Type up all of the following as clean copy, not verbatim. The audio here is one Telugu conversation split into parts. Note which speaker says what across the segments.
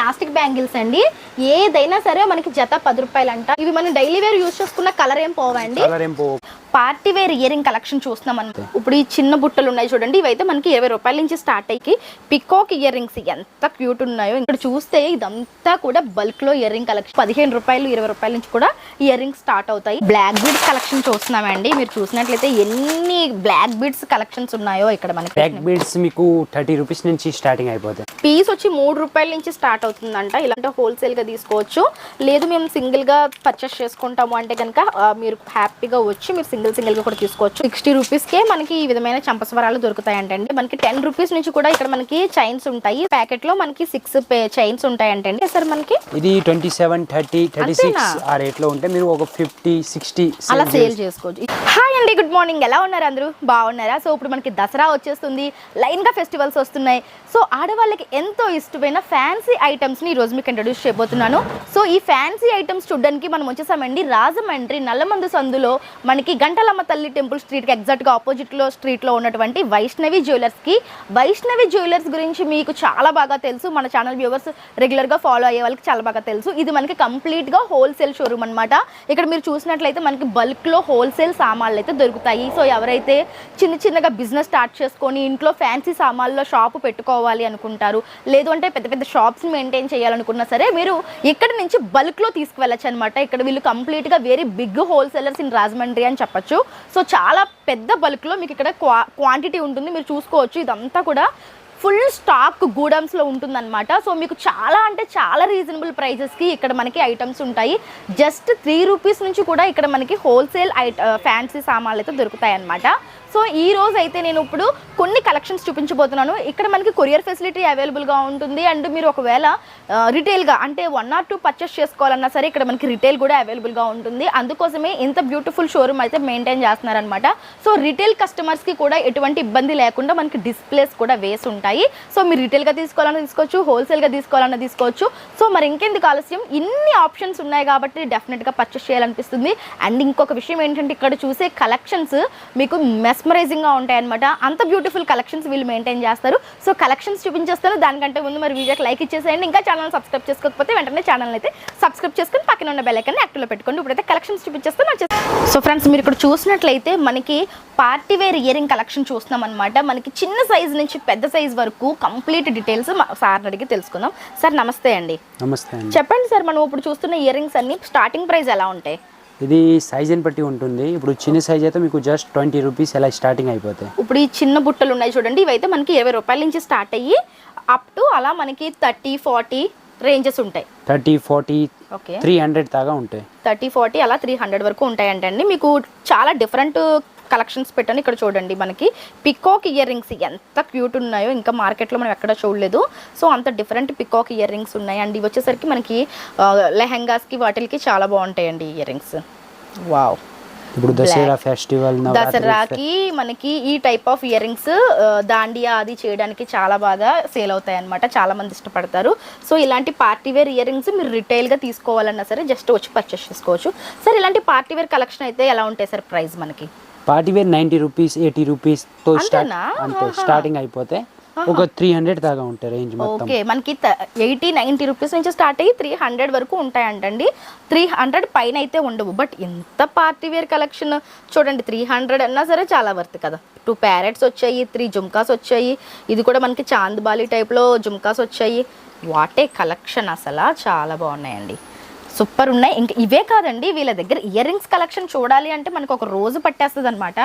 Speaker 1: ప్లాస్టిక్ బ్యాంగిల్స్ అండి. ఏదైనా సరే మనకి జత 10 రూపాయలు అంట. ఇవి మనం డైలీ వేర్ యూజ్ చేసుకున్న కలర్ ఏం పోవండి. పార్టీ వేర్ ఇయరింగ్ కలెక్షన్ చూస్తున్నాం అనుకో. ఇప్పుడు ఈ చిన్న బుట్టలు ఉన్నాయి చూడండి, ఇవైతే మనకి 20 రూపాయల నుంచి స్టార్ట్ అయ్యి పికాక్ ఇయర్ రింగ్స్ ఎంత క్యూట్ ఉన్నాయో. ఇక్కడ చూస్తే ఇదంతా కూడా బల్క్ లో ఇయర్ రింగ్ కలెక్షన్ 15 రూపాయలు 20 రూపాయల నుంచి కూడా ఇయర్ రింగ్స్ స్టార్ట్ అవుతాయి. బ్లాక్ బీడ్స్ కలెక్షన్ చూస్తున్నామండి. మీరు చూసినట్లయితే ఎన్ని బ్లాక్ బీడ్స్ కలెక్షన్స్ ఉన్నాయో ఇక్కడ మనకి.
Speaker 2: బ్లాక్ బీడ్స్ మీకు 30 రూపీస్ నుంచి స్టార్టింగ్ అయిపోతాయి.
Speaker 1: పీస్ వచ్చి 3 రూపాయల నుంచి స్టార్ట్ అవుతుందంట. ఇలాంటి హోల్సేల్ గా తీసుకోవచ్చు, లేదు మేము సింగిల్ గా పర్చేస్ చేసుకుంటాము అంటే కనుక మీరు హ్యాపీగా వచ్చి మీరు సింగిల్ గా కూడా తీసుకోవచ్చు. 60 రూపీస్ కే మనకి ఈ విధమైన చంపస్వరాలు దొరుకుతాయంటండి. మనకి 10 రూపీస్ నుంచి కూడా ఇక్కడ మనకి చైన్స్ ఉంటాయి. ప్యాకెట్ లో మనకి 6 చైన్స్ ఉంటాయంటండి. సార్ మనకి
Speaker 2: ఇది 27, 30, 36 ఆ రేట్ లో ఉంటే మీరు ఒక 50, 60
Speaker 1: అలా సేల్ చేసుకోవచ్చు. హాయ్ అండి, గుడ్ మార్నింగ్. ఎలా ఉన్నారు అందరూ? బాగున్నారా? సో ఇప్పుడు మనకి దసరా వచ్చేస్తుంది, లైన్ గా ఫెస్టివల్స్ వస్తున్నాయి. సో ఆడవాళ్ళకి ఎంతో ఇష్టమైన ఫ్యాన్సీ ఐటమ్స్ ని ఈ రోజు మీకు ఇంట్రడ్యూస్ చేయబోతున్నాను. సో ఈ ఫ్యాన్సీ ఐటమ్స్ చూడడానికి మనం వచ్చేసామండి రాజమండ్రి నల్లమందు సందులో మనకి గంటలమ్మ తల్లి టెంపుల్ స్ట్రీట్ కి ఎగ్జాక్ట్ గా ఆపోజిట్ లో స్ట్రీట్ లో ఉన్నటువంటి వైష్ణవి జ్యువెలర్స్ కి. వైష్ణవి జ్యువెలర్స్ గురించి మీకు చాలా బాగా తెలుసు, మన ఛానల్ వ్యూవర్స్ రెగ్యులర్ గా ఫాలో అయ్యే వాళ్ళకి చాలా బాగా తెలుసు. ఇది మనకి కంప్లీట్ గా హోల్సేల్ షోరూమ్ అనమాట. ఇక్కడ మీరు చూసినట్లయితే మనకి బల్క్ లో హోల్సేల్ సామాన్లు అయితే దొరుకుతాయి. సో ఎవరైతే చిన్నగా బిజినెస్ స్టార్ట్ చేసుకొని ఇంట్లో ఫ్యాన్సీ సామాన్లో షాపు పెట్టుకోవాలి అనుకుంటారు, లేదు అంటే పెద్ద షాప్స్ మెయింటైన్ చేయాలనుకున్నా సరే మీరు ఇక్కడ నుంచి బల్క్ లో తీసుకువెళ్ళచ్చు అనమాట. ఇక్కడ వీళ్ళు కంప్లీట్ గా very big wholesalers in Rajahmundry అని చెప్పచ్చు. సో చాలా పెద్ద బల్క్ లో మీకు ఇక్కడ క్వాంటిటీ ఉంటుంది. మీరు చూసుకోవచ్చు, ఇదంతా కూడా ఫుల్ స్టాక్ గూడమ్స్లో ఉంటుందన్నమాట. సో మీకు చాలా అంటే చాలా రీజనబుల్ ప్రైజెస్కి ఇక్కడ మనకి ఐటమ్స్ ఉంటాయి. జస్ట్ 3 రూపీస్ నుంచి కూడా ఇక్కడ మనకి హోల్సేల్ ఫ్యాన్సీ సామాన్లు అయితే దొరుకుతాయి అన్నమాట. సో ఈ రోజు అయితే నేను ఇప్పుడు కొన్ని కలెక్షన్స్ చూపించబోతున్నాను. ఇక్కడ మనకి కొరియర్ ఫెసిలిటీ అవైలబుల్గా ఉంటుంది. అండ్ మీరు ఒకవేళ రిటైల్గా అంటే 1 or 2 పర్చేస్ చేసుకోవాలన్నా సరే ఇక్కడ మనకి రిటైల్ కూడా అవైలబుల్గా ఉంటుంది. అందుకోసమే ఇంత బ్యూటిఫుల్ షోరూమ్ అయితే మెయింటైన్ చేస్తున్నారనమాట. సో రిటైల్ కస్టమర్స్కి కూడా ఎటువంటి ఇబ్బంది లేకుండా మనకి డిస్ప్లేస్ కూడా వేసి ఉంటాయి. సో మీరు రిటైల్గా తీసుకోవాలన్నా తీసుకోవచ్చు, హోల్సేల్గా తీసుకోవాలన్నా తీసుకోవచ్చు. సో మరి ఇంకెందుకు ఆలస్యం, ఇన్ని ఆప్షన్స్ ఉన్నాయి కాబట్టి డెఫినెట్గా పర్చేస్ చేయాలనిపిస్తుంది. అండ్ ఇంకొక విషయం ఏంటంటే ఇక్కడ చూసే కలెక్షన్స్ మీకు మెస్మరైజింగ్గా ఉంటాయన్నమాట. అంత బ్యూటిఫుల్ కలెక్షన్స్ వీళ్ళు మెయింటైన్ చేస్తారు. సో కలెక్షన్స్ చూపించేస్తాను. దానికంటే ముందు మరి వీడియోకి లైక్ ఇచ్చేసేయండి. ఇంకా ఛానల్ సబ్స్క్రైబ్ చేసుకోకపోతే వెంటనే ఛానల్ అయితే సబ్స్క్రైబ్ చేసుకుని పక్కన ఉన్న బెల్ ఐకాన్ యాక్టివ్లో పెట్టుకోండి. ఇప్పుడైతే కలెక్షన్స్ చూపించేస్తాను. సో ఫ్రెండ్స్ మీరు ఇక్కడ చూసినట్లయితే మనకి పార్టీ వేర్ ఇయరింగ్ కలెక్షన్ చూస్తున్నాం అనమాట. మనకి చిన్న సైజ్ నుంచి పెద్ద సైజ్ వరకు కంప్లీట్ డీటెయిల్స్ సార్ అడిగి తెలుసుకుందాం. సార్ నమస్తే అండి.
Speaker 2: నమస్తే అండి.
Speaker 1: చెప్పండి సార్, మనం ఇప్పుడు చూస్తున్న ఇయర్ రింగ్స్ అన్ని స్టార్టింగ్ ప్రైస్ ఎలా ఉంటాయి?
Speaker 2: ఇది సైజుని బట్టి ఉంటుంది. ఇప్పుడు చిన్న సైజ్ అయితే మీకు జస్ట్ 20 రూపీస్ ఎలా స్టార్టింగ్ అయిపోతాయి.
Speaker 1: ఇప్పుడు ఈ చిన్న బుట్టలు ఉన్నాయి చూడండి, ఇవైతే మనకి 20 రూపాయల నుంచి స్టార్ట్ అయ్యి అప్ టు అలా మనకి 30, 40 రేంజెస్ ఉంటాయి.
Speaker 2: 30, 40, 300 దాకా ఉంటాయి. 30,
Speaker 1: 40 అలా 300 వరకు ఉంటాయంటండి. మీకు చాలా డిఫరెంట్ కలెక్షన్స్ పెట్టాను. ఇక్కడ చూడండి మనకి పికాక్ ఇయర్ రింగ్స్ ఎంత క్యూట్ ఉన్నాయో, ఇంకా మార్కెట్లో మనం ఎక్కడ చూడలేదు. సో అంత డిఫరెంట్ పికాక్ ఇయర్ రింగ్స్ ఉన్నాయి. అండ్ ఇవి వచ్చేసరికి మనకి లెహెంగాస్కి వాటికి చాలా బాగుంటాయండి ఇయర్ రింగ్స్. వావ్.
Speaker 2: ఇప్పుడు దసరా ఫెస్టివల్,
Speaker 1: దసరాకి మనకి ఈ type of ear rings Dandiya అది చేయడానికి చాలా బాగా సేల్ అవుతాయి అనమాట. చాలా మంది ఇష్టపడతారు. సో ఇలాంటి పార్టీ వేర్ ఇయర్ రింగ్స్ మీరు రిటైల్గా తీసుకోవాలన్నా సరే జస్ట్ వచ్చి పర్చేస్ చేసుకోవచ్చు. సార్ ఇలాంటి పార్టీ వేర్ కలెక్షన్ అయితే ఎలా ఉంటాయి సార్ ప్రైస్? మనకి
Speaker 2: పార్టీ వేర్ 90 రూపీస్, 80 రూపీస్ తో స్టార్టింగ్ అయిపోతే ఒక 300 దాకా ఉంటాయి రేంజ్ మొత్తం.
Speaker 1: ఓకే, మనకి 80, 90 రూపీస్ నుంచి స్టార్ట్ అయ్యి 300 వరకు ఉంటాయంటండి. 300 పైన అయితే ఉండవు. బట్ ఇంత పార్టీ వేర్ కలెక్షన్ చూడండి, 300 అన్నా సరే చాలా వర్త్ కదా. 2 ప్యారెట్స్ వచ్చాయి, 3 జుమ్కాస్ వచ్చాయి. ఇది కూడా మనకి చాంద్బాలి టైప్లో జుమ్కాస్ వచ్చాయి. వాటే కలెక్షన్, అసలు చాలా బాగున్నాయండి, సూపర్ ఉన్నాయి. ఇంకా ఇవే కాదండి, వీళ్ళ దగ్గర ఇయర్ రింగ్స్ కలెక్షన్ చూడాలి అంటే మనకు ఒక రోజు పట్టేస్తుంది అనమాట.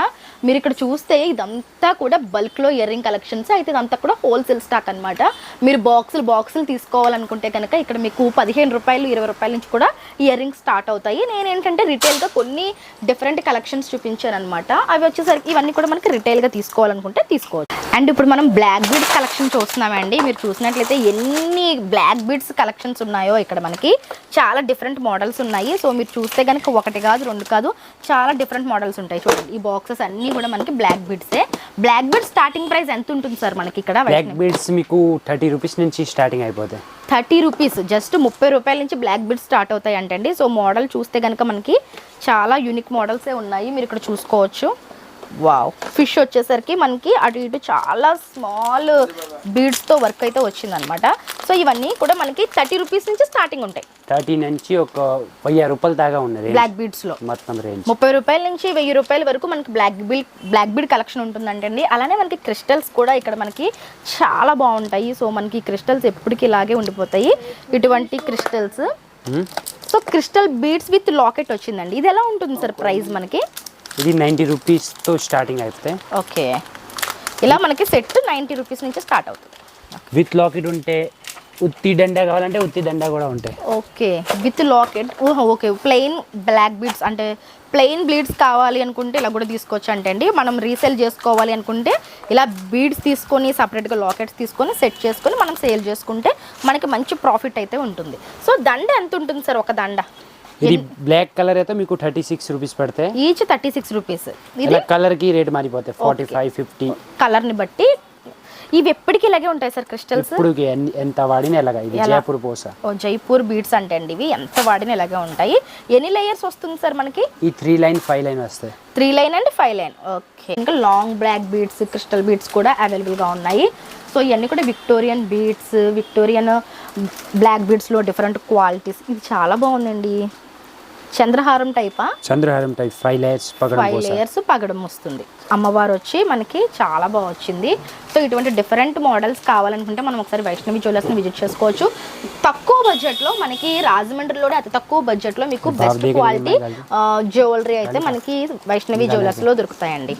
Speaker 1: మీరు ఇక్కడ చూస్తే ఇదంతా కూడా బల్క్లో ఇయర్ రింగ్ కలెక్షన్స్ అయితే ఇదంతా కూడా హోల్సేల్ స్టాక్ అనమాట. మీరు బాక్సులు తీసుకోవాలనుకుంటే కనుక ఇక్కడ మీకు 15 రూపాయలు 20 రూపాయల నుంచి కూడా ఇయర్ రింగ్స్ స్టార్ట్ అవుతాయి. నేనేంటంటే రిటైల్గా కొన్ని డిఫరెంట్ కలెక్షన్స్ చూపించాను అనమాట. అవి వచ్చేసరికి ఇవన్నీ కూడా మనకి రిటైల్గా తీసుకోవాలనుకుంటే తీసుకోవచ్చు. అండ్ ఇప్పుడు మనం బ్లాక్ బీడ్స్ కలెక్షన్ చూస్తున్నామండి. మీరు చూసినట్లయితే ఎన్ని బ్లాక్ బీడ్స్ కలెక్షన్స్ ఉన్నాయో ఇక్కడ మనకి చాలా డిఫరెంట్ మోడల్స్ ఉన్నాయి. సో మీరు చూస్తే కనుక 1 కాదు 2 కాదు చాలా డిఫరెంట్ మోడల్స్ ఉంటాయి. చూడండి ఈ బాక్సెస్ అన్నీ కూడా మనకి బ్లాక్ బీడ్సే. బ్లాక్ బీడ్స్ స్టార్టింగ్ ప్రైస్ ఎంత ఉంటుంది సార్ మనకి ఇక్కడ?
Speaker 2: బ్లాక్ బీడ్స్ మీకు 30 రూపీస్ నుంచి స్టార్టింగ్ అయిపోతాయి.
Speaker 1: 30 రూపీస్, జస్ట్ 30 రూపాయల నుంచి బ్లాక్ బీడ్స్ స్టార్ట్ అవుతాయి అంటండి. సో మోడల్ చూస్తే కనుక మనకి చాలా యూనిక్ మోడల్సే ఉన్నాయి. మీరు ఇక్కడ చూసుకోవచ్చు. వావ్, ఫిష్ వచ్చేసరికి మనకి అటు ఇటు చాలా స్మాల్ బీడ్స్తో వర్క్ అయితే వచ్చిందనమాట. సో ఇవన్నీ కూడా మనకి 30 రూపీస్ నుంచి స్టార్టింగ్ ఉంటాయి.
Speaker 2: 30 నుంచి ఒక 1000 రూపాయల దాకా ఉన్నది
Speaker 1: బ్లాక్ బీడ్స్లో
Speaker 2: మొత్తం రేంజ్.
Speaker 1: 30 రూపాయల నుంచి 1000 రూపాయల వరకు మనకి బ్లాక్ బీడ్ కలెక్షన్ ఉంటుందంటండి. అలానే మనకి క్రిస్టల్స్ కూడా ఇక్కడ మనకి చాలా బాగుంటాయి. సో మనకి క్రిస్టల్స్ ఎప్పటికీ ఇలాగే ఉండిపోతాయి, ఇటువంటి crystals. So crystal beads with locket వచ్చిందండి. ఇది ఎలా ఉంటుంది సార్ ప్రైస్ మనకి?
Speaker 2: ఇది 90 రూపీస్తో స్టార్టింగ్ అయిపోతాయి.
Speaker 1: ఓకే, ఇలా మనకి సెట్ 90 రూపీస్ నుంచి స్టార్ట్ అవుతుంది.
Speaker 2: విత్ లాకెట్ ఉంటే, ఉత్తి దండ కావాలంటే ఉత్తి దండ కూడా ఉంటాయి.
Speaker 1: Okay, with locket. Okay, plain black beads అంటే ప్లెయిన్ బీడ్స్ కావాలి అనుకుంటే ఇలా కూడా తీసుకోవచ్చు అంటే అండి. మనం రీసేల్ చేసుకోవాలి అనుకుంటే ఇలా బీడ్స్ తీసుకొని సపరేట్గా లాకెట్స్ తీసుకొని సెట్ చేసుకొని మనం సేల్ చేసుకుంటే మనకి మంచి ప్రాఫిట్ అయితే ఉంటుంది. సో దండ ఎంత ఉంటుంది సార్ ఒక దండ?
Speaker 2: ఇది బ్లాక్ కలర్ అయితే మీకు 36 రూపీస్ పడతాయి.
Speaker 1: Each 36 rupees.
Speaker 2: ఇది కలర్ కి రేట్ మారిపోతాయి, 45, 50
Speaker 1: కలర్ని బట్టి. ఇవి ఎప్పటికీ ఇలాగే ఉంటాయి సార్ క్రిస్టల్స్?
Speaker 2: ఇప్పుడు ఎంత వాడిన ఎలాగా. ఇది జైపూర్ పోస.
Speaker 1: ఓ, జైపూర్ బీడ్స్ అంటే అండి ఇవి ఎంత వాడిన ఇలాగే ఉంటాయి. ఎన్ని లేయర్స్ వస్తుంది సార్ మనకి?
Speaker 2: ఈ 3 లైన్ 5 లైన్ వస్తాయి.
Speaker 1: 3 లైన్ అండ్ 5 లైన్. ఓకే, ఇంకా long black beads, crystal beads కూడా అవైలబుల్గా ఉన్నాయి. సో ఇవన్నీ కూడా విక్టోరియన్ బీడ్స్, విక్టోరియన్ బ్లాక్ బీడ్స్లో డిఫరెంట్ క్వాలిటీస్. ఇది చాలా బాగుందండి. చంద్రహారం టైపా?
Speaker 2: చంద్రహారం టైప్ 5 లేయర్స్ పగడం.
Speaker 1: 5 లేయర్స్ పగడం వస్తుంది. అమ్మవారు వచ్చి మనకి చాలా బాగా వచ్చింది. సో ఇటువంటి డిఫరెంట్ మోడల్స్ కావాలనుకుంటే మనం ఒకసారి వైష్ణవి జ్యువెలర్స్ని విజిట్ చేసుకోవచ్చు. తక్కువ బడ్జెట్లో మనకి రాజమండ్రిలోనే అతి తక్కువ బడ్జెట్లో మీకు బెస్ట్ క్వాలిటీ జ్యువెలరీ అయితే మనకి వైష్ణవి జ్యువెలర్స్లో దొరుకుతాయండి.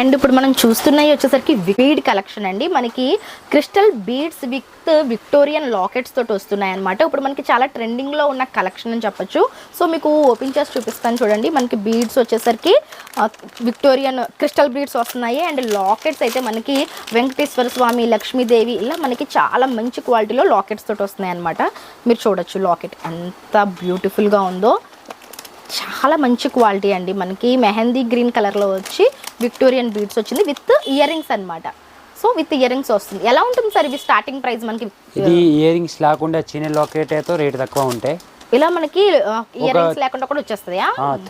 Speaker 1: అండ్ ఇప్పుడు మనం చూస్తున్నాయి వచ్చేసరికి బీడ్ కలెక్షన్ అండి. మనకి crystal beads with Victorian lockets తోటి వస్తున్నాయి అనమాట. ఇప్పుడు మనకి చాలా ట్రెండింగ్లో ఉన్న కలెక్షన్ అని చెప్పొచ్చు. సో మీకు ఓపెన్ చేసి చూపిస్తాను చూడండి. మనకి బీడ్స్ వచ్చేసరికి విక్టోరియన్ క్రిస్టల్ బీడ్స్ వస్తున్నాయి. అండ్ లాకెట్స్ అయితే మనకి వెంకటేశ్వర స్వామి, లక్ష్మీదేవి ఇలా మనకి చాలా మంచి క్వాలిటీలో లాకెట్స్ తోటి వస్తున్నాయి అనమాట. మీరు చూడొచ్చు లాకెట్ ఎంత బ్యూటిఫుల్గా ఉందో. చాలా మంచి క్వాలిటీ అండి. మనకి మెహందీ గ్రీన్ కలర్లో వచ్చి విక్టోరియన్ బీడ్స్ వచ్చింది విత్ ఇయర్ రింగ్స్ అనమాట. సో విత్ ఇయర్ రింగ్స్ వస్తుంది. ఎలా ఉంటుంది సార్ ఇవి స్టార్టింగ్ ప్రైస్ మనకి?
Speaker 2: ఇది ఇయర్ రింగ్స్ లేకుండా చిన్న లాకెట్ అయితే రేట్ తక్కువ ఉంటాయి.
Speaker 1: ఇలా మనకి ఇయర్ రింగ్స్ లేకుండా కూడా వచ్చేస్తుంది.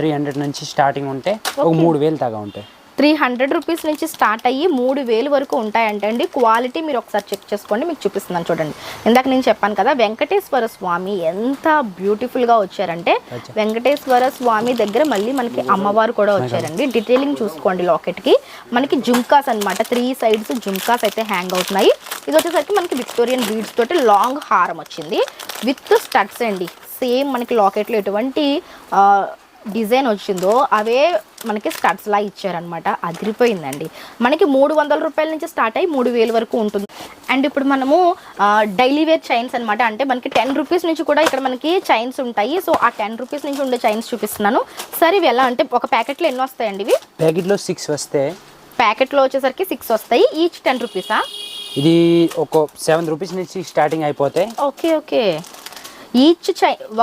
Speaker 2: 300 నుంచి స్టార్టింగ్ ఉంటే ఒక 3000 దాకా ఉంటాయి. 300
Speaker 1: రూపీస్ నుంచి స్టార్ట్ అయ్యి 3000 వరకు ఉంటాయంటే అండి. క్వాలిటీ మీరు ఒకసారి చెక్ చేసుకోండి, మీకు చూపిస్తున్నాను చూడండి. ఇందాక నేను చెప్పాను కదా వెంకటేశ్వర స్వామి ఎంత బ్యూటిఫుల్గా వచ్చారంటే, వెంకటేశ్వర స్వామి దగ్గర మళ్ళీ మనకి అమ్మవారు కూడా వచ్చారండి. డీటెయిలింగ్ చూసుకోండి. లాకెట్కి మనకి జుమ్కాస్ అనమాట, 3 సైడ్స్ జుమ్కాస్ అయితే హ్యాంగ్ అవుతున్నాయి. ఇది వచ్చేసరికి మనకి విక్టోరియన్ బీడ్స్ తోటి లాంగ్ హారం వచ్చింది విత్ స్టడ్స్ అండి. సేమ్ మనకి లాకెట్లో ఎటువంటి డిజైన్ వచ్చిందో అవే మనకి స్టడ్స్ లా ఇచ్చారనమాట. అదిరిపోయిందండి. మనకి 300 రూపాయల నుంచి స్టార్ట్ అయ్యి 3000 వరకు ఉంటుంది. అండ్ ఇప్పుడు మనము డైలీ వేర్ చైన్స్ అనమాట. అంటే మనకి 10 రూపీస్ నుంచి కూడా ఇక్కడ మనకి చైన్స్ ఉంటాయి. సో ఆ 10 రూపీస్ నుంచి ఉండే చైన్స్ చూపిస్తున్నాను. సరే ఇవి ఎలా అంటే ఒక ప్యాకెట్లో ఎన్ని వస్తాయండి ఇవి?
Speaker 2: ప్యాకెట్లో 6 వస్తాయి.
Speaker 1: ప్యాకెట్లో వచ్చేసరికి 6 వస్తాయి. ఈచ్ 10 రూపీసా?
Speaker 2: ఇది ఒక 7 రూపీస్ నుంచి స్టార్టింగ్ అయిపోతాయి.
Speaker 1: Okay okay. ఈచ్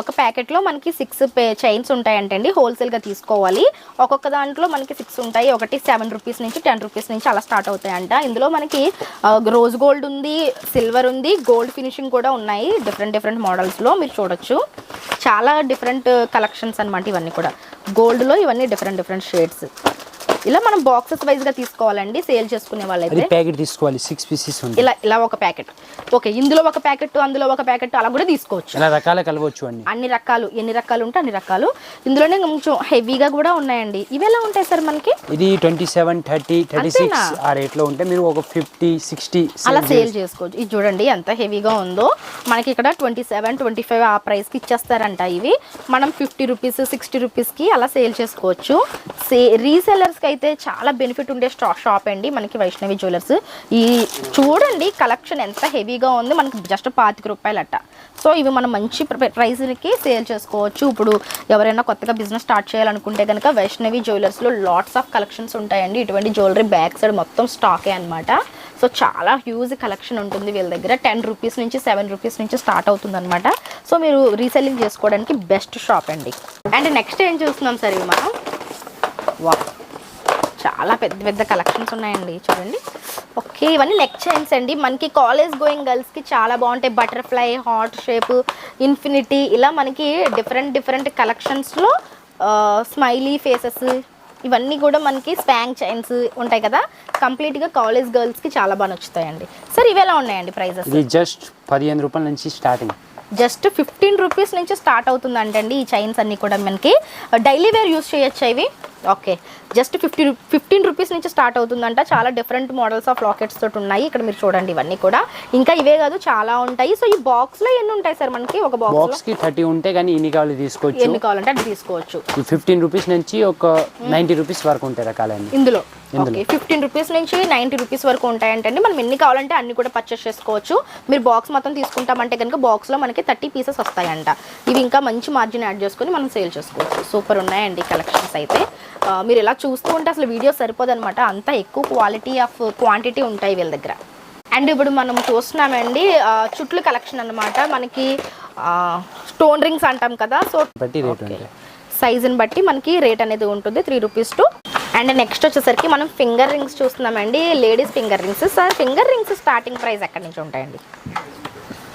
Speaker 1: ఒక ప్యాకెట్లో మనకి 6 చైన్స్ ఉంటాయంటండి. హోల్సేల్గా తీసుకోవాలి. ఒక్కొక్క దాంట్లో మనకి 6 ఉంటాయి. ఒకటి 7 రూపీస్ నుంచి 10 రూపీస్ నుంచి అలా స్టార్ట్ అవుతాయంట. ఇందులో మనకి రోజ్ గోల్డ్ ఉంది, సిల్వర్ ఉంది, గోల్డ్ ఫినిషింగ్ కూడా ఉన్నాయి. డిఫరెంట్ మోడల్స్లో మీరు చూడొచ్చు. చాలా డిఫరెంట్ కలెక్షన్స్ అనమాట ఇవన్నీ కూడా. గోల్డ్లో ఇవన్నీ డిఫరెంట్ షేడ్స్. ఇలా మనం బాక్సెస్ వైజ్గా తీసుకోవాలండి. సేల్ చేసుకునే వాళ్ళైతే
Speaker 2: ప్యాకెట్ తీసుకోవాలి. 6 పీసెస్ ఉంది.
Speaker 1: ఇలా ఒక ప్యాకెట్. ఓకే, ఇందులో ఒక ప్యాకెట్, అందులో ఒక ప్యాకెట్ అలా కూడా తీసుకోవచ్చు.
Speaker 2: ఇలా రకాల కలవచ్చు
Speaker 1: అన్ని రకాలు, ఎన్ని రకాలు ఉంటే అన్ని రకాలు. ఇందులోనే కొంచెం హెవీగా కూడా ఉన్నాయండి. ఇవి ఎలా ఉంటాయి సార్ మనకి?
Speaker 2: ఇది 27, 30, 36 ఆ రేట్లో ఉంటే మీరు ఒక 50, 60
Speaker 1: అలా సేల్ చేసుకోవచ్చు. ఇది చూడండి ఎంత హెవీగా ఉందో. మనకి ఇక్కడ 27, 25 ఆ ప్రైస్కి ఇచ్చేస్తారంట. ఇవి మనం 50 రూపీస్, 60 రూపీస్కి అలా సేల్ చేసుకోవచ్చు. రీసెలర్స్కి అయితే చాలా బెనిఫిట్ ఉండే షాప్ అండి మనకి వైష్ణవి జ్యువెలర్స్. ఈ చూడండి కలెక్షన్ ఎంత హెవీగా ఉంది. మనకి జస్ట్ 25 రూపాయలు అట్ట. సో ఇవి మనం మంచి ప్రైస్కి సేల్ చేసుకోవచ్చు. ఇప్పుడు ఎవరైనా కొత్తగా బిజినెస్ స్టార్ట్ చేయాలనుకుంటే కనుక వైష్ణవి జ్యువెలర్స్లో లాట్స్ ఆఫ్ కలెక్షన్స్ ఉంటాయండి. ఇటువంటి జ్యువెలరీ బ్యాక్ సైడ్ మొత్తం స్టాకే అనమాట. సో చాలా హ్యూజ్ కలెక్షన్ ఉంటుంది వీళ్ళ దగ్గర. 10 రూపీస్ నుంచి 7 రూపీస్ నుంచి స్టార్ట్ అవుతుంది అనమాట. సో మీరు రీసెల్లింగ్ చేసుకోవడానికి బెస్ట్ షాప్ అండి. అండ్ నెక్స్ట్ ఏం చూస్తున్నాం సార్ ఇవి మనం? వా, చాలా పెద్ద కలెక్షన్స్ ఉన్నాయండి చూడండి. ఓకే, ఇవన్నీ నెక్ చైన్స్ అండి. మనకి కాలేజ్ గోయింగ్ గర్ల్స్కి చాలా బాగుంటాయి. బటర్ఫ్లై, హార్ట్ షేప్, ఇన్ఫినిటీ ఇలా మనకి డిఫరెంట్ కలెక్షన్స్లో స్మైలీ ఫేసెస్ ఇవన్నీ కూడా మనకి స్పాంగ్ చైన్స్ ఉంటాయి కదా, కంప్లీట్గా కాలేజ్ గర్ల్స్కి చాలా బాగా నచ్చుతాయండి. సార్ ఇవి ఎలా ఉన్నాయండి ప్రైజెస్?
Speaker 2: ఇది జస్ట్ 15 రూపాయల నుంచి స్టార్టింగ్.
Speaker 1: జస్ట్ 15 రూపీస్ నుంచి స్టార్ట్ అవుతుందంటండి ఈ చైన్స్ అన్నీ కూడా మనకి. డైలీ వేర్ యూస్ చేయొచ్చు ఇవి. ఓకే, జస్ట్ 15 రూపీస్ నుంచి స్టార్ట్ అవుతుందంట. చాలా డిఫరెంట్ మోడల్స్ ఆఫ్ లాకెట్స్ తోటి ఉన్నాయి ఇక్కడ మీరు చూడండి. ఇవన్నీ కూడా ఇంకా ఇవే కాదు చాలా ఉంటాయి. సో ఈ బాక్స్లో ఎన్ని ఉంటాయి సార్ మనకి? ఒక
Speaker 2: బాక్స్కి 30 ఉంటాయి, కానీ ఎన్ని కావాలి తీసుకోవచ్చు,
Speaker 1: ఎన్ని కావాలంటే అది తీసుకోవచ్చు.
Speaker 2: 15 రూపీస్ నుంచి ఒక 90 రూపీస్ వరకు ఉంటాయి రకాలన్నీ
Speaker 1: ఇందులో. ఓకే, 15 రూపీస్ నుంచి 90 రూపీస్ వరకు ఉంటాయంటండి. మనం ఎన్ని కావాలంటే అన్ని కూడా పర్చేస్ చేసుకోవచ్చు. మీరు బాక్స్ మొత్తం తీసుకుంటామంటే కనుక బాక్స్లో మనకి 30 పీసెస్ వస్తాయంట. ఇవి ఇంకా మంచి మార్జిన్ యాడ్ చేసుకొని మనం సేల్ చేసుకోవచ్చు. సూపర్ ఉన్నాయండి కలెక్షన్స్ అయితే. మీరు ఇలా చూస్తూ ఉంటే అసలు వీడియో సరిపోదన్నమాట, అంత ఎక్కువ క్వాంటిటీ ఉంటాయి వీళ్ళ దగ్గర. అండ్ ఇప్పుడు మనం చూస్తున్నామండి చుట్లు కలెక్షన్ అన్నమాట. మనకి స్టోన్ రింగ్స్ అంటాం కదా, సో
Speaker 2: బట్టి రేట్ ఉంటాయి,
Speaker 1: సైజుని బట్టి మనకి రేట్ అనేది ఉంటుంది 3 రూపీస్ టు. అండ్ నెక్స్ట్ వచ్చేసరికి మనం ఫింగర్ రింగ్స్ చూస్తున్నామండి, ladies finger rings. Sir finger rings starting price ఎక్కడి నుంచి ఉంటాయండి?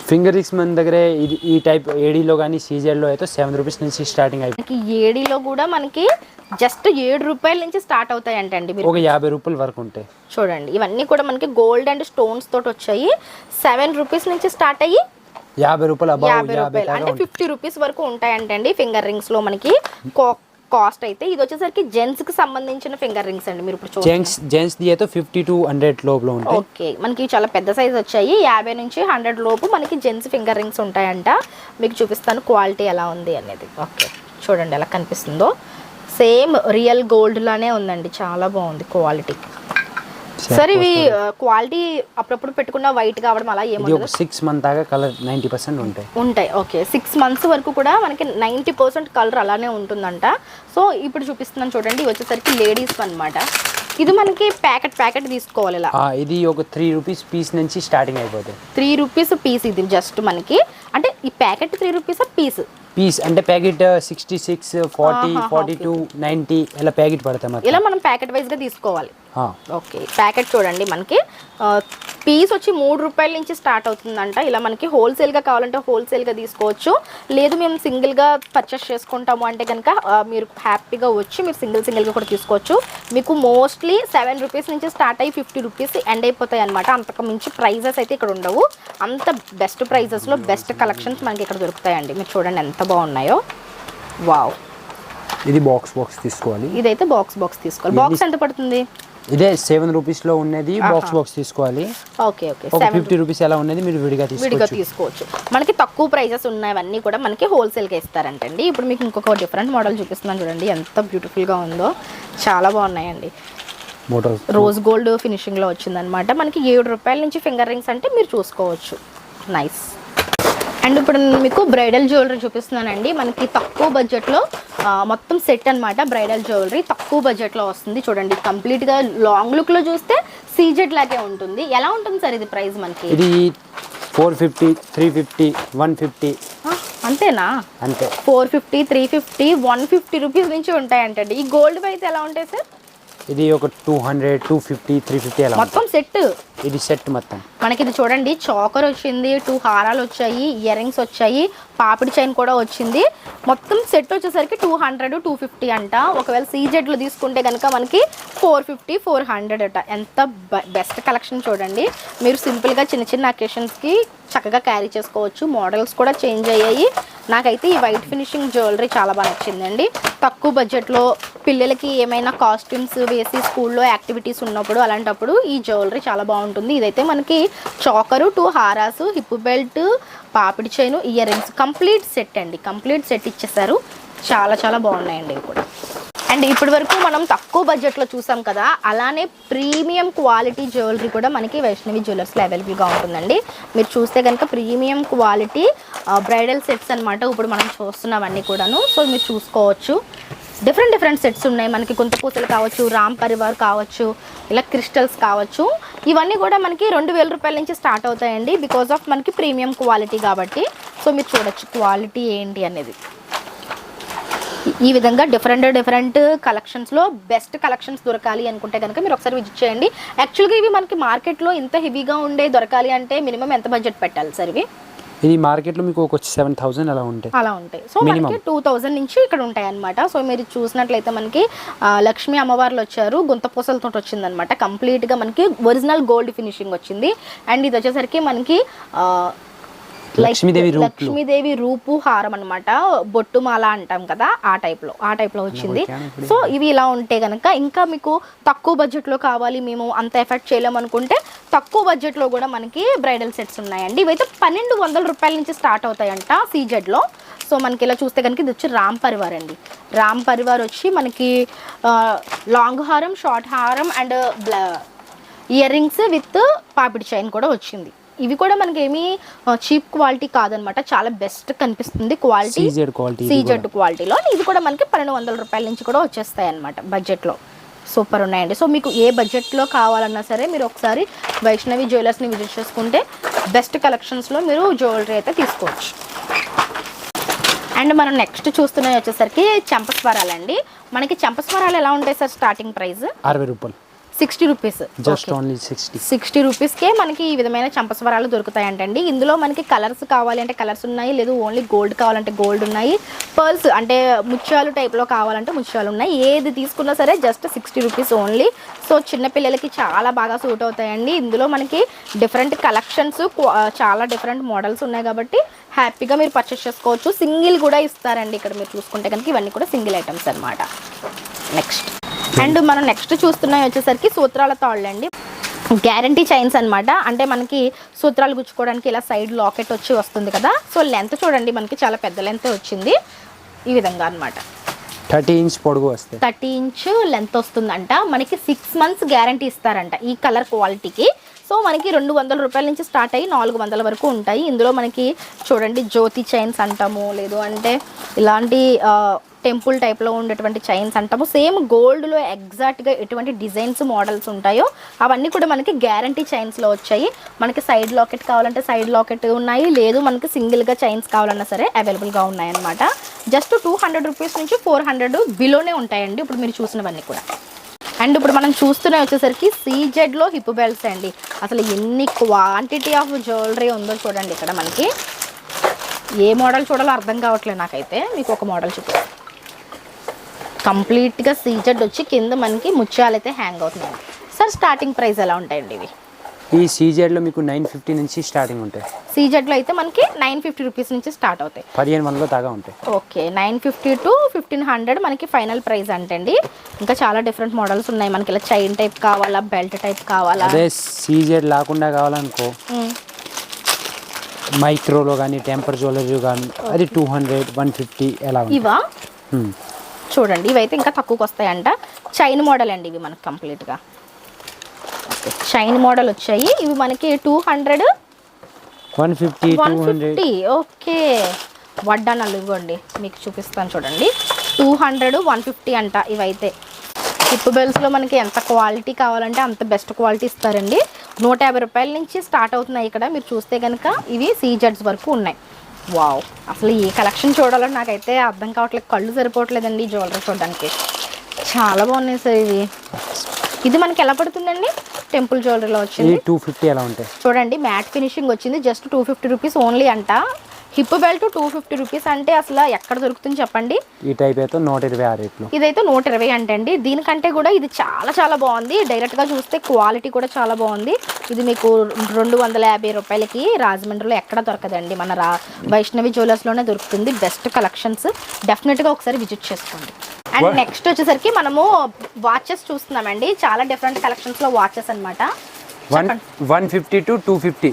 Speaker 2: ఫింగర్ రింగ్స్ మన దగ్గర ఇది ఈ టైప్ ఏడీలో కానీ సీజెడ్లో అయితే 7 రూపీస్ నుంచి స్టార్టింగ్ అయిపోయి
Speaker 1: ఏడీలో కూడా మనకి జస్ట్ 7 రూపాయల నుంచి స్టార్ట్ అవుతాయి అంటండి.
Speaker 2: ఒక 50 రూపాయల వరకు ఉంటాయి.
Speaker 1: చూడండి ఇవన్నీ కూడా మనకి గోల్డ్ అండ్ స్టోన్స్ తోటి వచ్చాయి. 7 రూపీస్ నుంచి స్టార్ట్ అయ్యి
Speaker 2: 50 రూపాయలు,
Speaker 1: 50 రూపాయలు అంటే 50 రూపీస్ వరకు ఉంటాయంటండి ఫింగర్ రింగ్స్ లో మనకి కాస్ట్ అయితే. ఇది వచ్చేసరికి జెంట్స్ కి సంబంధించిన ఫింగర్ రింగ్స్ అండి. మీరు ఇప్పుడు
Speaker 2: జెంట్స్ ది అయితే 50 to 100 లోపల ఉంటాయి.
Speaker 1: ఓకే, మనకి చాలా పెద్ద సైజ్ వచ్చాయి. 50 నుంచి 100 లోపు మనకి జెంట్స్ ఫింగర్ రింగ్స్ ఉంటాయంట. మీకు చూపిస్తాను క్వాలిటీ ఎలా ఉంది అనేది. ఓకే, చూడండి ఎలా కనిపిస్తుందో. సేమ్ రియల్ గోల్డ్ లానే ఉందండి, చాలా బాగుంది క్వాలిటీ. సరే ఇవి క్వాలిటీ అప్పుడప్పుడు పెట్టుకున్న వైట్ కావడం అలా ఏమో
Speaker 2: 6 మంత్ దాకా కలర్ 90% ఉంటాయి.
Speaker 1: ఓకే, 6 మంత్స్ వరకు కూడా మనకి 90% కలర్ అలానే ఉంటుందంట. సో ఇప్పుడు చూపిస్తున్నాను చూడండి, ఇవి వచ్చేసరికి లేడీస్ అన్నమాట. ఇది మనకి ప్యాకెట్ తీసుకోవాలి ఇలా.
Speaker 2: ఇది ఒక 3 రూపీస్ పీస్ నుంచి స్టార్టింగ్ అయిపోతుంది.
Speaker 1: 3 రూపీస్ పీస్ ఇది జస్ట్ మనకి. అంటే ఈ ప్యాకెట్ 3 రూపీస్ పీస్
Speaker 2: అంటే ప్యాకెట్ 66, 40, 42, 90 ఇలా ప్యాకెట్ పడతాయి.
Speaker 1: ఇలా మనం ప్యాకెట్ వైజ్గా తీసుకోవాలి. ఓకే, ప్యాకెట్ చూడండి మనకి పీస్ వచ్చి 3 రూపాయల నుంచి స్టార్ట్ అవుతుందంట. ఇలా మనకి హోల్సేల్గా కావాలంటే హోల్సేల్గా తీసుకోవచ్చు. లేదు మేము సింగిల్గా పర్చేస్ చేసుకుంటాము అంటే కనుక మీరు హ్యాపీగా వచ్చి మీరు సింగిల్గా కూడా తీసుకోవచ్చు. మీకు మోస్ట్లీ 7 రూపీస్ నుంచి స్టార్ట్ అయ్యి 50 రూపీస్ ఎండ్ అయిపోతాయి అనమాట. అంతకు మించి ప్రైజెస్ అయితే ఇక్కడ ఉండవు. అంత బెస్ట్ ప్రైజెస్లో బెస్ట్ కలెక్షన్స్ మనకి ఇక్కడ దొరుకుతాయండి. మీరు చూడండి ఎంత బాగున్నాయో. వావ్,
Speaker 2: ఇది బాక్స్ తీసుకోవాలి.
Speaker 1: ఇదైతే బాక్స్ తీసుకోవాలి. బాక్స్ ఎంత పడుతుంది?
Speaker 2: ఇదే 7 రూపీస్ లో ఉన్నది బాక్స్ తీసుకోవాలి.
Speaker 1: ఓకే,
Speaker 2: 50 రూపీస్ ఎలా ఉన్నది మీరు విడిగా
Speaker 1: తీసుకోవచ్చు. మనకి తక్కువ ప్రైజెస్ ఉన్నవన్నీ కూడా మనకి హోల్సేల్గా ఇస్తారంటండి. ఇప్పుడు మీకు ఇంకొక డిఫరెంట్ మోడల్ చూపిస్తున్నాను చూడండి, ఎంత బ్యూటిఫుల్గా ఉందో, చాలా బాగున్నాయండి. రోజ్ గోల్డ్ ఫినిషింగ్లో వచ్చిందనమాట. మనకి 7 రూపాయల నుంచి ఫింగర్ రింగ్స్ అంటే మీరు చూసుకోవచ్చు. నైస్. అండ్ ఇప్పుడు మీకు బ్రైడల్ జ్యువెలరీ చూపిస్తున్నానండి. మనకి తక్కువ బడ్జెట్లో మొత్తం సెట్ అనమాట. బ్రైడల్ జ్యువెలరీ తక్కువ బడ్జెట్లో వస్తుంది. చూడండి కంప్లీట్గా లాంగ్ లుక్లో చూస్తే సీజెడ్ లాగే ఉంటుంది. ఎలా ఉంటుంది సార్ ఇది ప్రైస్ మనకి?
Speaker 2: ఇది 450, 350, 150
Speaker 1: అంతేనా?
Speaker 2: అంతే.
Speaker 1: 450, 350, 150 రూపీస్ నుంచి ఉంటాయంటండి. ఈ గోల్డ్ అయితే ఎలా ఉంటాయి సార్?
Speaker 2: ఇది ఒక 200, 250, 350 అలా
Speaker 1: మొత్తం సెట్.
Speaker 2: ఇది సెట్ మొత్తం
Speaker 1: మనకి ఇది చూడండి, చాకర్ వచ్చింది, 2 హారాలు వచ్చాయి, ఇయర్ రింగ్స్ వచ్చాయి, పాపిడి చైన్ కూడా వచ్చింది. మొత్తం సెట్ వచ్చేసరికి 200, 250 అంట. ఒకవేళ సీజెడ్లో తీసుకుంటే కనుక మనకి 450, 400 అట. ఎంత బెస్ట్ కలెక్షన్ చూడండి. మీరు సింపుల్గా చిన్న అకేషన్స్కి చక్కగా క్యారీ చేసుకోవచ్చు. మోడల్స్ కూడా చేంజ్ అయ్యాయి. నాకైతే ఈ వైట్ ఫినిషింగ్ జ్యువెలరీ చాలా బాగా నచ్చిందండి. తక్కువ బడ్జెట్లో పిల్లలకి ఏమైనా కాస్ట్యూమ్స్ వేసి స్కూల్లో యాక్టివిటీస్ ఉన్నప్పుడు అలాంటప్పుడు ఈ జ్యువెలరీ చాలా బాగుంటుంది. ఇదైతే మనకి చాకరు, 2 హారాసు, హిప్ బెల్ట్, పాపిడి chain, ear rings complete set అండి. కంప్లీట్ సెట్ ఇచ్చేసారు. చాలా బాగున్నాయండి ఇవి కూడా. అండ్ ఇప్పటి వరకు మనం తక్కువ బడ్జెట్లో చూసాం కదా, అలానే ప్రీమియం క్వాలిటీ జ్యువెలరీ కూడా మనకి వైష్ణవి జ్యువెలర్స్లో అవైలబుల్గా ఉంటుందండి. మీరు చూస్తే కనుక ప్రీమియం క్వాలిటీ బ్రైడల్ సెట్స్ అనమాట ఇప్పుడు మనం చూస్తున్నామన్నీ కూడాను. సో మీరు చూసుకోవచ్చు, డిఫరెంట్ సెట్స్ ఉన్నాయి. మనకి గుంతపూసలు కావచ్చు, రామ్ పరివార్ కావచ్చు, ఇలా క్రిస్టల్స్ కావచ్చు. ఇవన్నీ కూడా మనకి 2000 రూపాయల నుంచి స్టార్ట్ అవుతాయండి. బికాజ్ ఆఫ్ మనకి ప్రీమియం క్వాలిటీ కాబట్టి. సో మీరు చూడొచ్చు క్వాలిటీ ఏంటి అనేది. ఈ విధంగా డిఫరెంట్ కలెక్షన్స్లో బెస్ట్ కలెక్షన్స్ దొరకాలి అనుకుంటే కనుక మీరు ఒకసారి విజిట్ చేయండి. యాక్చువల్గా ఇవి మనకి మార్కెట్లో ఇంత హెవీగా ఉండే దొరకాలి అంటే మినిమం ఎంత బడ్జెట్ పెట్టాలి సార్? ఇవి
Speaker 2: ఇది మార్కెట్లో మీకు ఒక 7,000 అలా ఉంటాయి.
Speaker 1: అలా ఉంటాయి. సో మనకి 2,000 నుంచి ఇక్కడ ఉంటాయి అనమాట. సో మీరు చూసినట్లయితే మనకి లక్ష్మీ అమ్మవార్లు వచ్చారు, గుంత పూసలతో వచ్చిందనమాట. కంప్లీట్గా మనకి ఒరిజినల్ గోల్డ్ ఫినిషింగ్ వచ్చింది. అండ్ ఇది వచ్చేసరికి మనకి లక్ష్మీదేవి రూపు హారం అనమాట, బొట్టుమాల అంటాం కదా, ఆ టైప్ లో వచ్చింది. సో ఇవి ఇలా ఉంటే కనుక ఇంకా మీకు తక్కువ బడ్జెట్ లో కావాలి, మేము అంత ఎఫెక్ట్ చేయలేము అనుకుంటే తక్కువ బడ్జెట్ లో కూడా మనకి బ్రైడల్ సెట్స్ ఉన్నాయండి. ఇవైతే 1,200 రూపాయల నుంచి స్టార్ట్ అవుతాయంట సీజెడ్ లో. సో మనకి ఇలా చూస్తే కనుక ఇది వచ్చి రామ్ పరివార్ అండి. రామ్ పరివార్ వచ్చి మనకి లాంగ్ హారం, షార్ట్ హారం and ear rings with papdi chain కూడా వచ్చింది. ఇవి కూడా మనకి ఏమీ చీప్ క్వాలిటీ కాదనమాట, చాలా బెస్ట్ కనిపిస్తుంది క్వాలిటీ, సీజెడ్ క్వాలిటీలో. ఇది కూడా మనకి 1,200 రూపాయల నుంచి కూడా వచ్చేస్తాయి అనమాట బడ్జెట్లో. సూపర్ ఉన్నాయండి. సో మీకు ఏ బడ్జెట్లో కావాలన్నా సరే మీరు ఒకసారి వైష్ణవి జ్యువెలర్స్ని విజిట్ చేసుకుంటే బెస్ట్ కలెక్షన్స్లో మీరు జ్యువెలరీ అయితే తీసుకోవచ్చు. అండ్ మనం నెక్స్ట్ చూస్తున్నవి వచ్చేసరికి చెంపస్వరాలండి. మనకి చెంపస్వరాలు ఎలా ఉంటాయి సార్? స్టార్టింగ్ ప్రైస్
Speaker 2: 60 రూపాయలు,
Speaker 1: 60 రూపీస్,
Speaker 2: జస్ట్ ఓన్లీ
Speaker 1: 60 రూపీస్కే మనకి ఈ విధమైన చంపస్వరాలు దొరుకుతాయంటండి. ఇందులో మనకి కలర్స్ కావాలి అంటే కలర్స్ ఉన్నాయి, లేదు ఓన్లీ గోల్డ్ కావాలంటే గోల్డ్ ఉన్నాయి, పర్ల్స్ అంటే ముత్యాలు టైప్లో కావాలంటే ముత్యాలు ఉన్నాయి. ఏది తీసుకున్నా సరే జస్ట్ 60 రూపీస్ ఓన్లీ. సో చిన్నపిల్లలకి చాలా బాగా సూట్ అవుతాయండి. ఇందులో మనకి డిఫరెంట్ కలెక్షన్స్, చాలా డిఫరెంట్ మోడల్స్ ఉన్నాయి కాబట్టి హ్యాపీగా మీరు పర్చేస్ చేసుకోవచ్చు. సింగిల్ కూడా ఇస్తారండి ఇక్కడ మీరు చూసుకుంటే కనుక. ఇవన్నీ కూడా సింగిల్ ఐటమ్స్ అనమాట. నెక్స్ట్ అండ్ మనం నెక్స్ట్ చూస్తున్నాయి వచ్చేసరికి సూత్రాల తాళ్ళు అండి. గ్యారంటీ చైన్స్ అనమాట. అంటే మనకి సూత్రాలు గుచ్చుకోవడానికి ఇలా సైడ్ లాకెట్ వచ్చి వస్తుంది కదా. సో లెంత్ చూడండి, మనకి చాలా పెద్ద లెంత్ వచ్చింది ఈ విధంగా అనమాట.
Speaker 2: 30 ఇంచ్ పొడుగు వస్తుంది,
Speaker 1: 30 ఇంచ్ లెంత్ వస్తుందంట. మనకి 6 months గ్యారంటీ ఇస్తారంట ఈ కలర్ క్వాలిటీకి. సో మనకి 200 రూపాయల నుంచి స్టార్ట్ అయ్యి 400 వరకు ఉంటాయి. ఇందులో మనకి చూడండి జ్యోతి చైన్స్ అంటాము, లేదు అంటే ఇలాంటి టెంపుల్ టైప్లో ఉండేటువంటి చైన్స్ అంటాము. సేమ్ గోల్డ్లో ఎగ్జాక్ట్గా ఎటువంటి డిజైన్స్ మోడల్స్ ఉంటాయో అవన్నీ కూడా మనకి గ్యారంటీ చైన్స్లో వచ్చాయి. మనకి సైడ్ లాకెట్ కావాలంటే సైడ్ లాకెట్ ఉన్నాయి, లేదు మనకి సింగిల్గా చైన్స్ కావాలన్నా సరే అవైలబుల్గా ఉన్నాయన్నమాట. జస్ట్ 200 రూపీస్ నుంచి 400 బిలోనే ఉంటాయండి ఇప్పుడు మీరు చూసినవన్నీ కూడా. అండ్ ఇప్పుడు మనం చూస్తున్నవి వచ్చేసరికి సీజెడ్లో హిప్ బెల్ట్స్ అండి. అసలు ఎన్ని క్వాంటిటీ ఆఫ్ జ్యువెలరీ ఉందో చూడండి ఇక్కడ. మనకి ఏ మోడల్ చూడాలో అర్థం కావట్లేదు నాకైతే. మీకు ఒక మోడల్ చూపిస్తాను. కంప్లీట్గా సీజెడ్ వచ్చి కింద మనకి ముత్యాలు అయితే హ్యాంగ్ అవుతున్నాయి. సార్ స్టార్టింగ్ ప్రైస్ ఎలా ఉంటాయండి ఇవి?
Speaker 2: ఈ సీజెడ్లో మీకు 950 నుంచి స్టార్టింగ్ ఉంటాయి.
Speaker 1: సీజెడ్లో అయితే మనకి 950 రూపీస్ నుంచి స్టార్ట్ అవుతాయి,
Speaker 2: 1500 దాకా ఉంటాయి.
Speaker 1: ఓకే, 950 to 1500 మనకి ఫైనల్ ప్రైస్ అంటండి. ఇంకా చాలా డిఫరెంట్ మోడల్స్ ఉన్నాయి. మనకి ఇలా చైన్ టైప్ కావాలా, బెల్ట్ టైప్ కావాలా,
Speaker 2: అదే సీజెడ్ లేకుండా కావాలనుకో మైక్రోలో కానీ టెంపర్ జ్యువెలరీ కానీ అది 200, 150 ఎలా
Speaker 1: ఇవా చూడండి. ఇవైతే ఇంకా తక్కువకి వస్తాయంట. చైన్ మోడల్ అండి ఇవి మనకి కంప్లీట్గా చైన్ మోడల్ వచ్చాయి. ఇవి మనకి 200,
Speaker 2: 150, 200.
Speaker 1: ఓకే, వడ్డానాలు ఇవ్వండి మీకు చూపిస్తాను చూడండి. 200, 150 అంట ఇవైతే. హిప్ బెల్ట్స్లో మనకి ఎంత క్వాలిటీ కావాలంటే అంత బెస్ట్ క్వాలిటీ ఇస్తారండి. 150 రూపాయల నుంచి స్టార్ట్ అవుతున్నాయి ఇక్కడ మీరు చూస్తే కనుక. ఇవి సీజెడ్స్ వరకు ఉన్నాయి. వావ్, అసలు ఈ కలెక్షన్ చూడాలని నాకైతే అర్థం కావట్లేదు, కళ్ళు సరిపోవట్లేదండి ఈ జ్యువెలరీ చూడడానికి. చాలా బాగున్నాయి సార్ ఇవి. ఇది మనకి ఎలా పడుతుందండి? టెంపుల్ జ్యువెలరీలో వచ్చింది
Speaker 2: 250 ఎలా ఉంటాయి
Speaker 1: చూడండి. మ్యాట్ ఫినిషింగ్ వచ్చింది, జస్ట్ 250 రూపీస్ ఓన్లీ అంట. హిప్ బెల్ట్ 250 రూపీస్ అంటే అసలు ఎక్కడ దొరుకుతుంది చెప్పండి?
Speaker 2: ఈ టైప్ అయితే 120 ఆ రేట్లో.
Speaker 1: ఇదైతే 120 అంటండి. దీనికంటే కూడా ఇది చాలా చాలా బాగుంది. డైరెక్ట్గా చూస్తే క్వాలిటీ కూడా చాలా బాగుంది. ఇది మీకు 250 రూపాయలకి రాజమండ్రిలో ఎక్కడ దొరకదండి. మన వైష్ణవి జ్యువెలర్స్లోనే దొరుకుతుంది. బెస్ట్ కలెక్షన్స్, డెఫినెట్గా ఒకసారి విజిట్ చేసుకోండి. అండ్ నెక్స్ట్ వచ్చేసరికి మనము వాచెస్ చూస్తున్నామండి. చాలా డిఫరెంట్ కలెక్షన్స్లో వాచెస్ అనమాట.
Speaker 2: 150 to 250.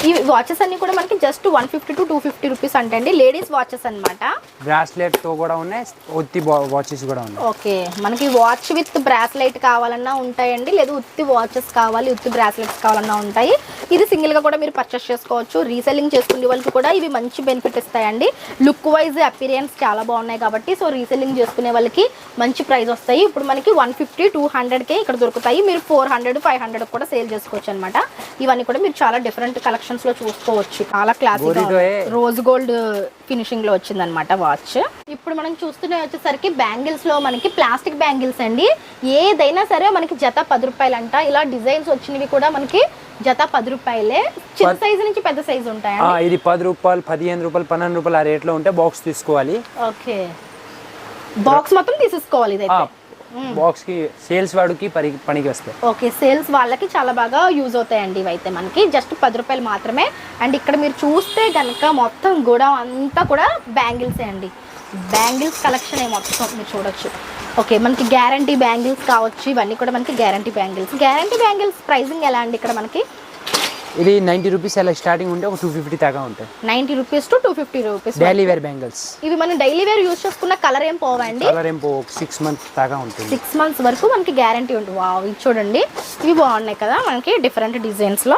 Speaker 1: ఈ వాచెస్ అన్ని కూడా మనకి జస్ట్ 150 to 250 రూపీస్ అంటండి. లేడీస్ వాచెస్ అనమాట.
Speaker 2: బ్రాస్లెట్ తో కూడా ఉన్నాయి, ఉత్తి వాచెస్ కూడా ఉన్నాయి.
Speaker 1: ఓకే, మనకి వాచ్ విత్ బ్రాస్లెట్ కావాలన్నా ఉంటాయండి, లేదు ఉత్తి వాచెస్ కావాలి, ఉత్తి బ్రాస్లెట్స్ కావాలన్నా ఉంటాయి. ఇది సింగిల్ గా కూడా మీరు పర్చేస్ చేసుకోవచ్చు. రీసెల్లింగ్ చేసుకునే వాళ్ళకి కూడా ఇవి మంచి బెనిఫిట్ ఇస్తాయండి. లుక్ వైజ్ అపీరియన్స్ చాలా బాగున్నాయి కాబట్టి సో రీసెల్లింగ్ చేసుకునే వాళ్ళకి మంచి ప్రైస్ వస్తాయి. ఇప్పుడు మనకి 150, 200కే ఇక్కడ దొరుకుతాయి. మీరు 400, 500 కూడా సేల్ చేసుకోవచ్చు అనమాట. ఇవన్నీ కూడా మీరు చాలా డిఫరెంట్ కలెక్షన్స్ లో చూసుకోవచ్చు. చాలా క్లాసిక్ రోజ్ గోల్డ్ ఫినిషింగ్ లో వచ్చింది అనమాట వాచ్. ఇప్పుడు మనం చూస్తున్న వచ్చేసరికి బ్యాంగిల్స్ లో మనకి ప్లాస్టిక్ బ్యాంగిల్స్ అండి. ఏదైనా సరే మనకి జత 10 రూపాయలు అంట. ఇలా డిజైన్స్ వచ్చినవి కూడా మనకి జత 10 రూపాయలే. చిన్న సైజు నుంచి పెద్ద సైజు ఉంటాయా?
Speaker 2: ఇది 10 రూపాయలు, 15 రూపాయలు, 12 రూపాయలు ఆ రేట్లో ఉంటే బాక్స్ తీసుకోవాలి.
Speaker 1: ఓకే, బాక్స్ మొత్తం తీసేసుకోవాలి ఇదైతే.
Speaker 2: బాక్స్ కి సేల్స్ వాడికి పనికి వస్తాయి.
Speaker 1: ఓకే, సేల్స్ వాళ్ళకి చాలా బాగా యూజ్ అవుతాయండి ఇవైతే మనకి. జస్ట్ 10 రూపాయలు మాత్రమే. అండ్ ఇక్కడ మీరు చూస్తే కనుక మొత్తం కూడా అంతా కూడా బ్యాంగిల్సే అండి. బ్యాంగిల్స్ కలెక్షన్ మొత్తం మీరు చూడొచ్చు. ఓకే, మనకి గ్యారంటీ బ్యాంగిల్స్ కావచ్చు, ఇవన్నీ కూడా మనకి guarantee bangles. Guarantee bangles pricing ఎలా అండి ఇక్కడ మనకి?
Speaker 2: ఇది 90 రూపీస్ అలా స్టార్టింగ్ ఉంటే ఒక 250 దాకా ఉంటాయి.
Speaker 1: 90 rupees to 250 rupees.
Speaker 2: Daily wear bangles.
Speaker 1: ఇవి మనం డైలీ వేర్ యూజ్ చేసుకున్న కలర్ ఏం పోవండి?
Speaker 2: కలర్ ఏం పోవు, 6 మంత్స్ దాకా ఉంటుంది.
Speaker 1: 6 మంత్స్ వరకు మనకి గ్యారంటీ ఉంటుంది. వావ్, ఇది చూడండి, ఇవి బాగున్నాయి కదా మనకి డిఫరెంట్ డిజైన్స్లో.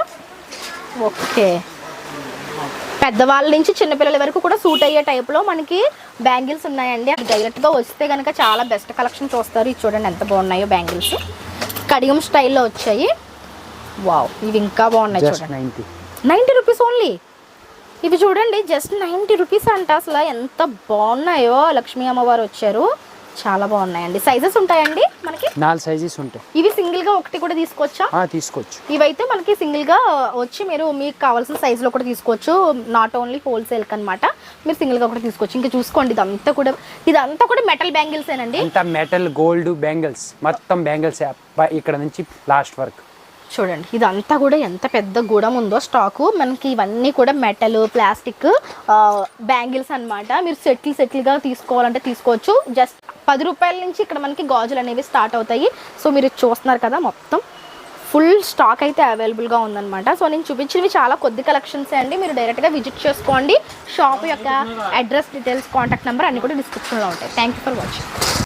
Speaker 1: ఓకే, పెద్దవాళ్ళ నుంచి చిన్నపిల్లల వరకు కూడా సూట్ అయ్యే టైప్లో మనకి బ్యాంగిల్స్ ఉన్నాయండి. డైరెక్ట్గా వస్తే కనుక చాలా బెస్ట్ కలెక్షన్ చూస్తారు. ఇది చూడండి ఎంత బాగున్నాయో బ్యాంగిల్స్, కడియం స్టైల్లో వచ్చాయి. వావ్, ఇవి ఇంకా బాగున్నాయి చూడండి. 90 రూపీస్ ఓన్లీ. ఇవి చూడండి జస్ట్ 90 రూపీస్ అంట. అసలు ఎంత బాగున్నాయో, లక్ష్మీ అమ్మవారు వచ్చారు, చాలా బాగున్నాయండి. సైజెస్ ఉంటాయండి మనకి?
Speaker 2: 4 సైజెస్ ఉంటాయి.
Speaker 1: ఇవి సింగిల్ గా ఒకటి కూడా తీసుకోవచ్చా?
Speaker 2: తీసుకోవచ్చు.
Speaker 1: ఇవైతే మనకి సింగిల్ గా వచ్చి మీరు మీకు కావాల్సిన సైజ్ లో కూడా తీసుకోవచ్చు. నాట్ ఓన్లీ హోల్సేల్ కనమాట, మీరు సింగిల్ గా కూడా తీసుకోవచ్చు. ఇంకా చూసుకోండి, ఇదంతా కూడా మెటల్ బ్యాంగిల్స్ ఏనండి.
Speaker 2: అంతా మెటల్, గోల్డ్ బ్యాంగిల్స్, మొత్తం బ్యాంగిల్స్ ఇక్కడ నుంచి లాస్ట్ వరకు
Speaker 1: చూడండి. ఇదంతా కూడా ఎంత పెద్ద గూడం ఉందో స్టాకు మనకి. ఇవన్నీ కూడా మెటల్, ప్లాస్టిక్ బ్యాంగిల్స్ అన్నమాట. మీరు సెటిల్గా తీసుకోవాలంటే తీసుకోవచ్చు. జస్ట్ 10 రూపాయల నుంచి ఇక్కడ మనకి గాజులు అనేవి స్టార్ట్ అవుతాయి. సో మీరు చూస్తున్నారు కదా, మొత్తం ఫుల్ స్టాక్ అయితే అవైలబుల్గా ఉందన్నమాట. సో నేను చూపించినవి చాలా కొద్ది కలెక్షన్స్ అండి. మీరు డైరెక్ట్గా విజిట్ చేసుకోండి. షాప్ యొక్క అడ్రస్, డీటెయిల్స్, కాంటాక్ట్ నెంబర్ అన్నీ కూడా డిస్క్రిప్షన్లో ఉంటాయి. Thank you for watching.